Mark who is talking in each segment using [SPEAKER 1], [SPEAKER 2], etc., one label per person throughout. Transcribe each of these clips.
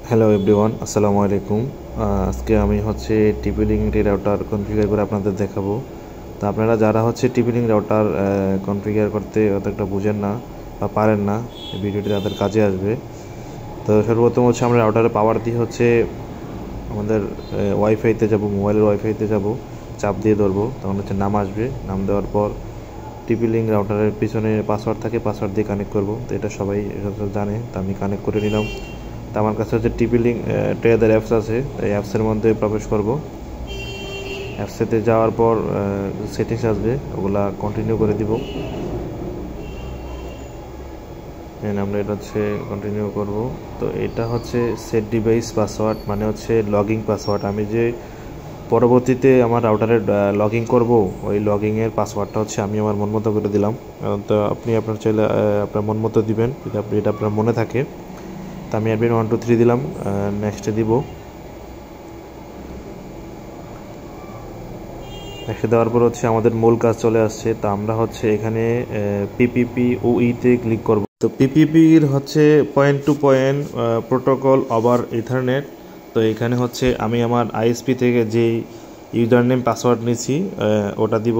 [SPEAKER 1] Hello everyone, আসসালামু আলাইকুম। আজকে আমি টিপি লিঙ্ক রাউটার কনফিগার করে আপনাদের দেখাবো। তো আপনারা যারা টিপি লিঙ্ক রাউটার কনফিগার করতে অতটা বুঝেন না বা পারেন না, এই ভিডিওটি তাদের কাজে আসবে। তো সর্বপ্রথম আমরা রাউটারে পাওয়ার দিয়ে আমাদের ওয়াইফাইতে যাব, মোবাইলের ওয়াইফাইতে যাব, চাপ দিয়ে ধরবো, তখন নাম আসবে। নাম দেওয়ার পর টিপি লিঙ্ক রাউটারের পিছনে পাসওয়ার্ড থাকে, পাসওয়ার্ড দিয়ে কানেক্ট করব। তো এটা সবাই জানে, তো আমি কানেক্ট করে নিলাম। তো আমার কাছে টিপি লিঙ্ক ট্রেডার অ্যাপস আছে, এই অ্যাপসের মধ্যে প্রবেশ করব। অ্যাপসেতে যাওয়ার পর সেটিংস আসবে, ওগুলা কন্টিনিউ করে দিব। আমরা এটা কন্টিনিউ করব। তো এটা সেট ডিভাইস পাসওয়ার্ড, মানে লগইন পাসওয়ার্ড। আমি যে পরবর্তীতে আমার রাউটারে লগইন করব, ওই লগইনের পাসওয়ার্ডটা আমি আমার মন মতো করে দিলাম। তো আপনি আপনার চাইলে আপনার মন মতো দিবেন, যদি আপনি এটা আপনার মনে থাকে। তো আমি অ্যাডমিন 1 2 3 দিলাম, নেক্সটে দিব। নেক্সটে দেওয়ার পর আমাদের মূল কাজ চলে আসছে। তো আমরা এখানে পিপিপি ওইতে ক্লিক করব। তো পিপিপির point to point protocol over ethernet. তো এখানে আমি আমার আইএসপি থেকে যে ইউজার নেম পাসওয়ার্ড নিয়েছি ওটা দিব।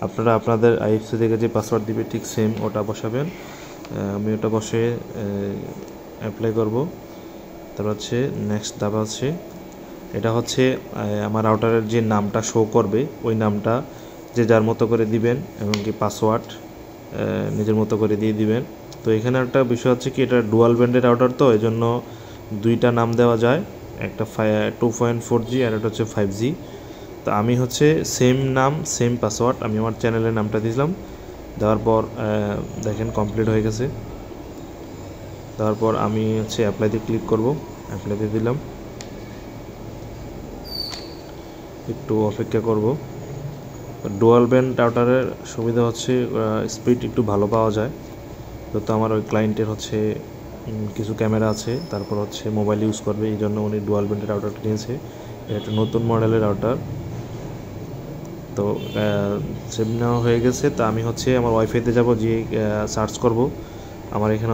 [SPEAKER 1] আপনারা আপনাদের আইএসপি থেকে যে পাসওয়ার্ড দিবে ঠিক সেম ওটা বসাবেন। আমি ওটা বসে অ্যাপ্লাই করব। তারপর নেক্সট দাবা এটা আমার রাউটারের যে নামটা শো করবে, ওই নামটা যে যার মতো করে দিবেন, এবং কি পাসওয়ার্ড নিজের মতো করে দিয়ে দিবেন। তো এখানে একটা বিষয় কি, এটা ডুয়াল ব্যান্ডের রাউটার, তো এই জন্য দুইটা নাম দেওয়া যায়, একটা 2.4G আর একটা 5G। তো আমি সেম নাম সেম পাসওয়ার্ড আমি আমার চ্যানেলের নামটা দিলাম। দেওয়ার পর দেখেন কমপ্লিট হয়ে গেছে। দেওয়ার পর আমি অ্যাপ্লাইতে ক্লিক করব, অ্যাপ্লাইতে দিলাম। একটু অপেক্ষা করব। ডুয়াল ব্যান্ড রাউটারের সুবিধা স্পিড একটু ভালো পাওয়া যায়। তো আমার ওই ক্লায়েন্টের কিছু ক্যামেরা আছে, তারপর মোবাইল ইউজ করবে, এই জন্য উনি ডুয়াল ব্যান্ডের রাউটারটা নিয়েছে। এটা একটা নতুন মডেলের রাউটার। তো সেভ নেওয়া হয়ে গেছে। তো আমি আমার ওয়াইফাইতে যাব, যে সার্চ করব। আমার এখানে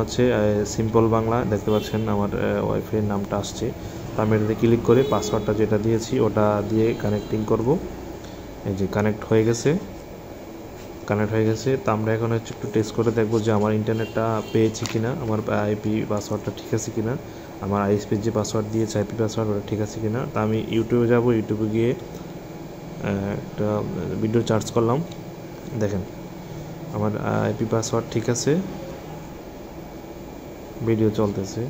[SPEAKER 1] সিম্পল বাংলা দেখতে পাচ্ছেন, আমার ওয়াইফাইয়ের নামটা আসছে। তো আমি এটাতে ক্লিক করে পাসওয়ার্ডটা যেটা দিয়েছি ওটা দিয়ে কানেক্টিং করব। এই যে কানেক্ট হয়ে গেছে। তো আমরা এখন একটু টেস্ট করে দেখব যে আমার ইন্টারনেটটা পেয়েছি কিনা, আমার আইপি পাসওয়ার্ডটা ঠিক আছে কিনা, আমার আইএসপির যে পাসওয়ার্ড দিয়েছে আইপি পাসওয়ার্ড ওটা ঠিক আছে কিনা। তো আমি ইউটিউবে যাব, ইউটিউবে গিয়ে একটা ভিডিও সার্চ করলাম। দেখেন আমার আইপি পাসওয়ার্ড ঠিক আছে, ভিডিও চলতেছে।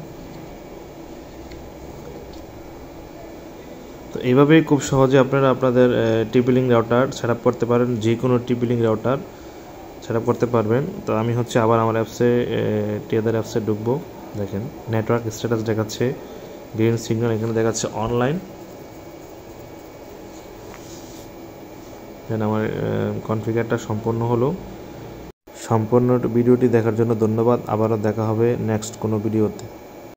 [SPEAKER 1] তো এইভাবেই খুব সহজে আপনারা আপনাদের টিপি লিঙ্ক রাউটার সেট আপ করতে পারেন, যে কোনো টিপি লিঙ্ক রাউটার সেট আপ করতে পারবেন। তো আমি আবার আমার অ্যাপসে টিয়াদার অ্যাপসে ঢুকবো। দেখেন নেটওয়ার্ক স্ট্যাটাস দেখাচ্ছে গ্রিন সিগন্যাল, এখানে দেখাচ্ছে অনলাইন। আমার কনফিগারটা সম্পূর্ণ হলো। সম্পূর্ণ ভিডিওটি দেখার জন্য ধন্যবাদ। আবারও দেখা হবে নেক্সট কোনো ভিডিওতে।